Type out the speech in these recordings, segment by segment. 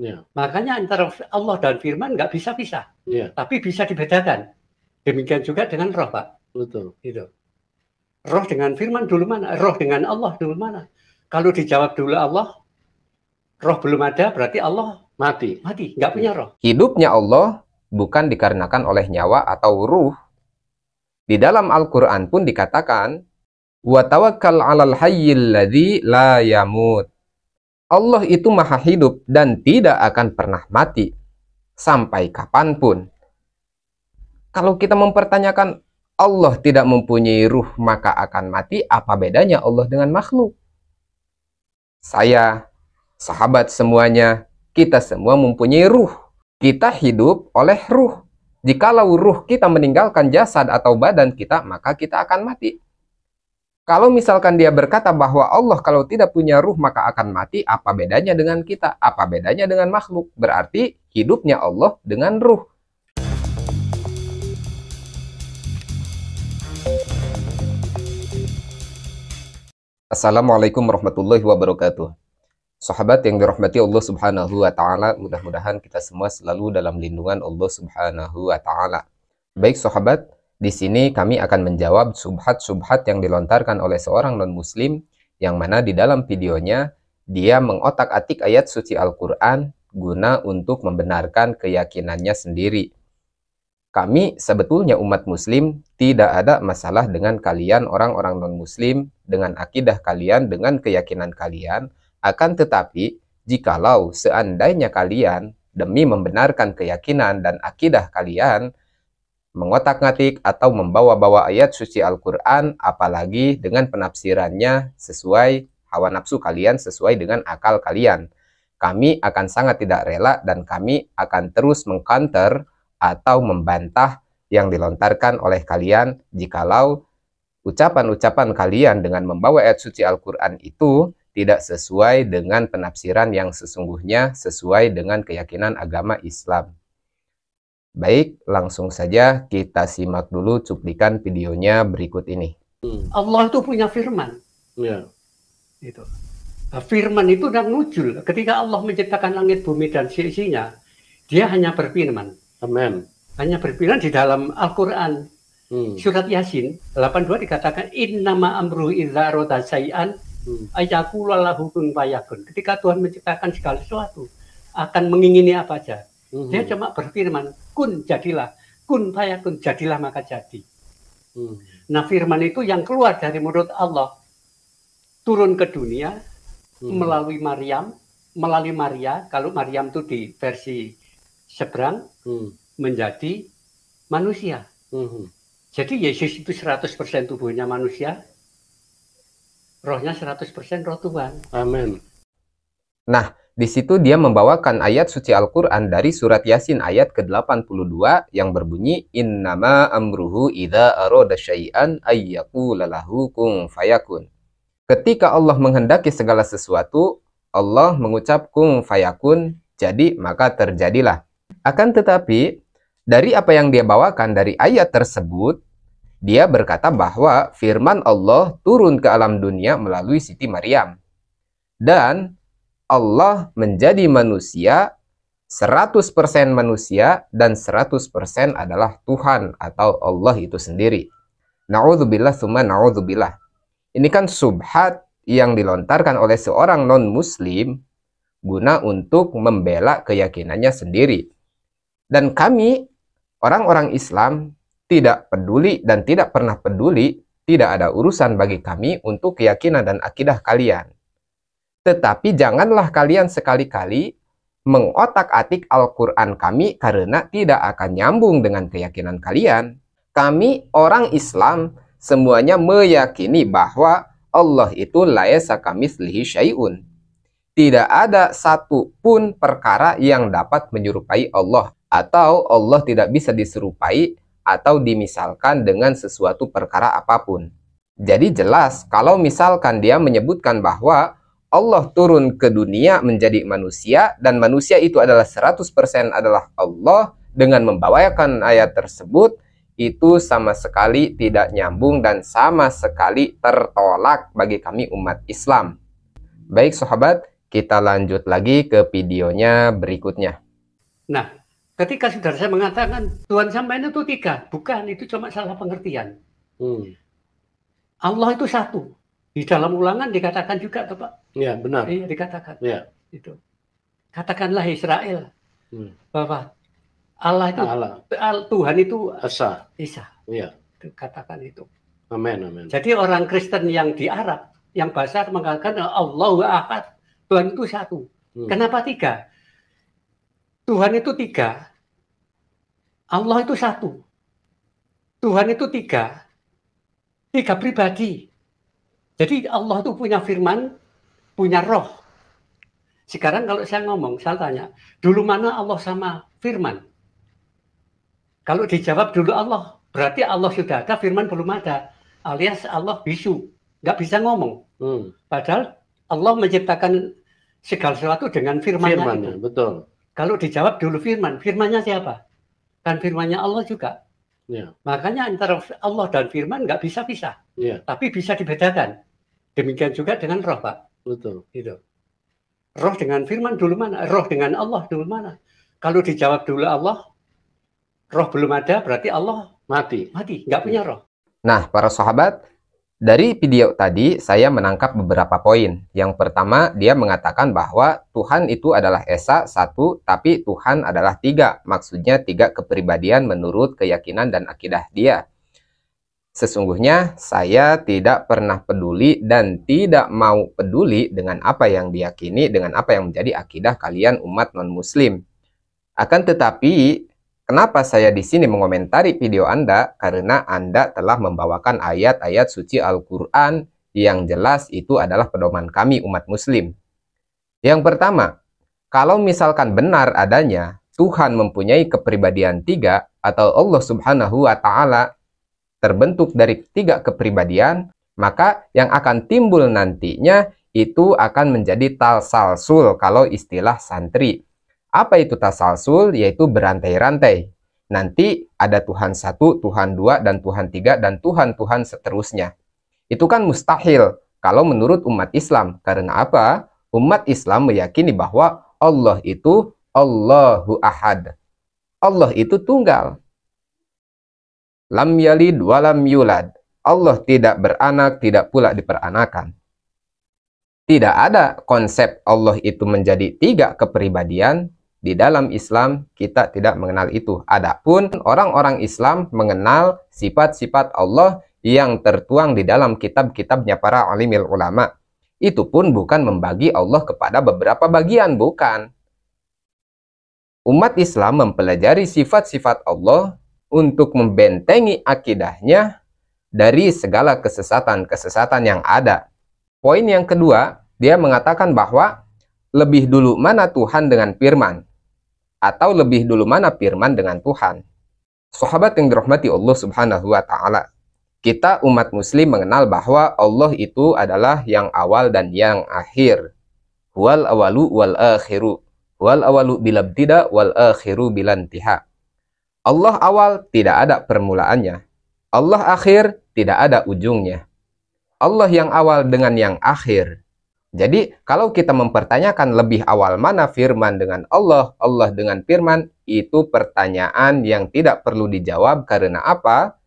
Ya. Makanya antara Allah dan firman nggak bisa pisah, Ya. tapi bisa dibedakan. Demikian juga dengan roh, Pak. Betul. Gitu. Roh dengan firman dulu mana? Roh dengan Allah dulu mana? Kalau dijawab dulu Allah, roh belum ada, berarti Allah Mati. nggak punya roh. Hidupnya Allah bukan dikarenakan oleh nyawa atau ruh. Di dalam Al-Quran pun dikatakan, wa tawakkal 'alal hayyil ladzi la yamut. Allah itu maha hidup dan tidak akan pernah mati sampai kapanpun. Kalau kita mempertanyakan Allah tidak mempunyai ruh maka akan mati, apa bedanya Allah dengan makhluk? Saya, sahabat semuanya, kita semua mempunyai ruh. Kita hidup oleh ruh. Jikalau ruh kita meninggalkan jasad atau badan kita, maka kita akan mati. Kalau misalkan dia berkata bahwa Allah kalau tidak punya ruh maka akan mati, apa bedanya dengan kita? Apa bedanya dengan makhluk? Berarti hidupnya Allah dengan ruh. Assalamualaikum warahmatullahi wabarakatuh. Sahabat yang dirahmati Allah Subhanahu wa Ta'ala, mudah-mudahan kita semua selalu dalam lindungan Allah Subhanahu wa Ta'ala. Baik sahabat, di sini kami akan menjawab subhat-subhat yang dilontarkan oleh seorang non-muslim, yang mana di dalam videonya dia mengotak-atik ayat suci Al-Quran guna untuk membenarkan keyakinannya sendiri. Kami sebetulnya umat muslim tidak ada masalah dengan kalian orang-orang non-muslim, dengan akidah kalian, dengan keyakinan kalian. Akan tetapi, jikalau seandainya kalian demi membenarkan keyakinan dan akidah kalian mengotak-ngatik atau membawa-bawa ayat suci Al-Quran, apalagi dengan penafsirannya sesuai hawa nafsu kalian, sesuai dengan akal kalian, kami akan sangat tidak rela dan kami akan terus mengcounter atau membantah yang dilontarkan oleh kalian jikalau ucapan-ucapan kalian dengan membawa ayat suci Al-Quran itu tidak sesuai dengan penafsiran yang sesungguhnya sesuai dengan keyakinan agama Islam. Baik, langsung saja kita simak dulu cuplikan videonya berikut ini. Allah itu punya firman. Ya. Itu. Nah, firman itu dan nujul. Ketika Allah menciptakan langit, bumi, dan seisinya, dia hanya berfirman. Amin. Hanya berfirman di dalam Al-Quran. Surat Yasin 82 dikatakan, innama amruhu idza arada syai'an ayyaqula lahu kun fayakun. Ketika Tuhan menciptakan segala sesuatu, akan mengingini apa aja. Dia cuma berfirman, kun jadilah, kun fayakun, jadilah maka jadi. Nah firman itu yang keluar dari mulut Allah, turun ke dunia melalui Maria, kalau Maryam itu di versi seberang, menjadi manusia. Jadi Yesus itu 100% tubuhnya manusia, rohnya 100% roh Tuhan. Amin. Nah, di situ dia membawakan ayat suci Al-Quran dari surat Yasin ayat ke-82 yang berbunyi, innama amruhu idza arada syai'an ayyaqula lahu kun fayakun. Ketika Allah menghendaki segala sesuatu, Allah mengucap kun fayakun, jadi maka terjadilah. Akan tetapi, dari apa yang dia bawakan dari ayat tersebut, dia berkata bahwa firman Allah turun ke alam dunia melalui Siti Maryam. Dan Allah menjadi manusia, 100% manusia, dan 100% adalah Tuhan atau Allah itu sendiri. Na'udzubillah tsumma na'udzubillah. Ini kan subhat yang dilontarkan oleh seorang non-muslim guna untuk membela keyakinannya sendiri. Dan kami, orang-orang Islam, tidak peduli dan tidak pernah peduli, tidak ada urusan bagi kami untuk keyakinan dan akidah kalian. Tetapi janganlah kalian sekali-kali mengotak-atik Al-Quran kami karena tidak akan nyambung dengan keyakinan kalian. Kami orang Islam semuanya meyakini bahwa Allah itu laisa kamitslihi syai'un. Tidak ada satu pun perkara yang dapat menyerupai Allah, atau Allah tidak bisa diserupai atau dimisalkan dengan sesuatu perkara apapun. Jadi jelas kalau misalkan dia menyebutkan bahwa Allah turun ke dunia menjadi manusia dan manusia itu adalah 100% adalah Allah, dengan membawakan ayat tersebut itu sama sekali tidak nyambung dan sama sekali tertolak bagi kami umat Islam. Baik sahabat, kita lanjut lagi ke videonya berikutnya. Nah, ketika saudara saya mengatakan Tuhan sampean itu 3, bukan, itu cuma salah pengertian. Allah itu 1. Di dalam Ulangan dikatakan juga, Pak. Ya, benar. Iya, dikatakan. Ya. Itu. Katakanlah Israel bahwa Allah itu Tuhan itu Esa. Iya. Katakan itu. Amin, amin. Jadi orang Kristen yang di Arab, yang Basar mengatakan Allahu Ahad, Tuhan itu 1. Kenapa 3? Tuhan itu 3. Allah itu 1. Tuhan itu 3. 3 pribadi. Jadi Allah itu punya firman, punya roh. Sekarang kalau saya ngomong, saya tanya, dulu mana Allah sama firman? Kalau dijawab dulu Allah, berarti Allah sudah ada, firman belum ada. Alias Allah bisu, nggak bisa ngomong. Padahal Allah menciptakan segala sesuatu dengan firman-Nya itu. Betul. Kalau dijawab dulu firman, firman-Nya siapa? Kan firman-Nya Allah juga. Ya. Makanya antara Allah dan firman nggak bisa pisah. Ya. Tapi bisa dibedakan. Demikian juga dengan roh, Pak. Betul. Gitu. Roh dengan firman dulu mana? Roh dengan Allah dulu mana? Kalau dijawab dulu Allah, roh belum ada, berarti Allah mati, nggak punya roh. Nah, para sahabat, dari video tadi saya menangkap beberapa poin. Yang pertama, dia mengatakan bahwa Tuhan itu adalah Esa 1, tapi Tuhan adalah 3. Maksudnya 3 kepribadian menurut keyakinan dan akidah dia. Sesungguhnya saya tidak pernah peduli dan tidak mau peduli dengan apa yang diyakini, dengan apa yang menjadi akidah kalian umat non-muslim. Akan tetapi, kenapa saya di sini mengomentari video Anda? Karena Anda telah membawakan ayat-ayat suci Al-Quran yang jelas itu adalah pedoman kami umat muslim. Yang pertama, kalau misalkan benar adanya Tuhan mempunyai kepribadian 3 atau Allah Subhanahu wa Ta'ala terbentuk dari 3 kepribadian, maka yang akan timbul nantinya itu akan menjadi tasalsul kalau istilah santri. Apa itu tasalsul? Yaitu berantai-rantai. Nanti ada Tuhan 1, Tuhan 2, dan Tuhan 3, dan Tuhan-Tuhan seterusnya. Itu kan mustahil kalau menurut umat Islam. Karena apa? Umat Islam meyakini bahwa Allah itu Allahu Ahad. Allah itu tunggal. Lam yalid walam yulad. Allah tidak beranak, tidak pula diperanakan. Tidak ada konsep Allah itu menjadi 3 kepribadian. Di dalam Islam kita tidak mengenal itu. Adapun orang-orang Islam mengenal sifat-sifat Allah yang tertuang di dalam kitab-kitabnya para alimil ulama. Itu pun bukan membagi Allah kepada beberapa bagian, bukan. Umat Islam mempelajari sifat-sifat Allah untuk membentengi akidahnya dari segala kesesatan-kesesatan yang ada. Poin yang kedua, dia mengatakan bahwa lebih dulu mana Tuhan dengan firman, atau lebih dulu mana firman dengan Tuhan. Sahabat yang dirahmati Allah Subhanahu wa Ta'ala, kita umat muslim mengenal bahwa Allah itu adalah yang awal dan yang akhir. Wal awalu wal akhiru. Wal awalu bilabtida wal akhiru bilantiha. Allah awal, tidak ada permulaannya. Allah akhir, tidak ada ujungnya. Allah yang awal dengan yang akhir. Jadi, kalau kita mempertanyakan lebih awal mana firman dengan Allah, Allah dengan firman, itu pertanyaan yang tidak perlu dijawab. Karena apa?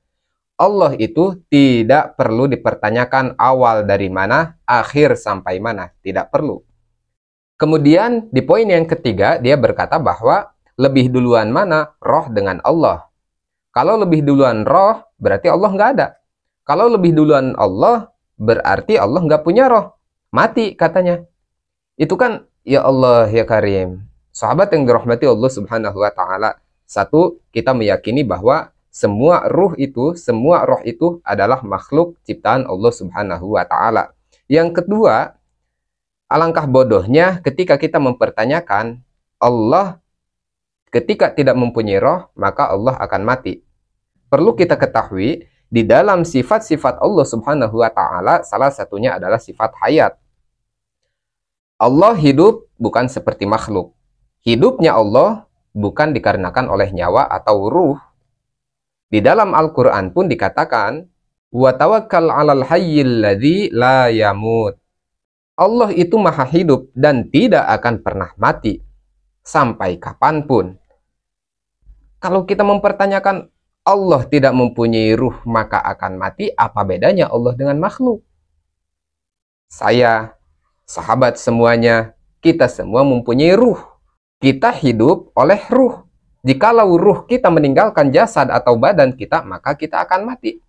Allah itu tidak perlu dipertanyakan awal dari mana, akhir sampai mana. Tidak perlu. Kemudian, di poin yang ketiga, dia berkata bahwa lebih duluan mana roh dengan Allah. Kalau lebih duluan roh, berarti Allah nggak ada. Kalau lebih duluan Allah, berarti Allah nggak punya roh. Mati katanya. Itu kan, ya Allah ya Karim. Sahabat yang dirahmati Allah Subhanahu wa Ta'ala. 1, kita meyakini bahwa semua roh itu adalah makhluk ciptaan Allah Subhanahu wa Ta'ala. Yang kedua, alangkah bodohnya ketika kita mempertanyakan Allah ketika tidak mempunyai roh, maka Allah akan mati. Perlu kita ketahui, di dalam sifat-sifat Allah Subhanahu wa Ta'ala, salah satunya adalah sifat hayat. Allah hidup bukan seperti makhluk. Hidupnya Allah bukan dikarenakan oleh nyawa atau ruh. Di dalam Al-Quran pun dikatakan, wa tawakkal 'alal hayyil ladzi la yamut. Allah itu maha hidup dan tidak akan pernah mati sampai kapanpun. Kalau kita mempertanyakan Allah tidak mempunyai ruh maka akan mati, apa bedanya Allah dengan makhluk? Saya, sahabat semuanya, kita semua mempunyai ruh. Kita hidup oleh ruh. Jikalau ruh kita meninggalkan jasad atau badan kita, maka kita akan mati.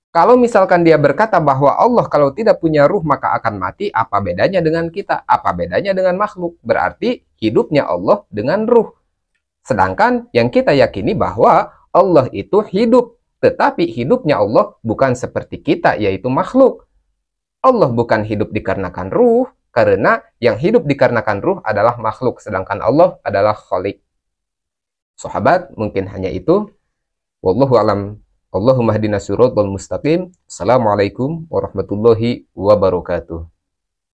Kalau misalkan dia berkata bahwa Allah kalau tidak punya ruh maka akan mati, apa bedanya dengan kita? Apa bedanya dengan makhluk? Berarti hidupnya Allah dengan ruh. Sedangkan yang kita yakini bahwa Allah itu hidup, tetapi hidupnya Allah bukan seperti kita, yaitu makhluk. Allah bukan hidup dikarenakan ruh, karena yang hidup dikarenakan ruh adalah makhluk, sedangkan Allah adalah khalik. Sahabat, mungkin hanya itu. Wallahu alam. Allahumma hdina siratal mustaqim. Assalamualaikum warahmatullahi wabarakatuh.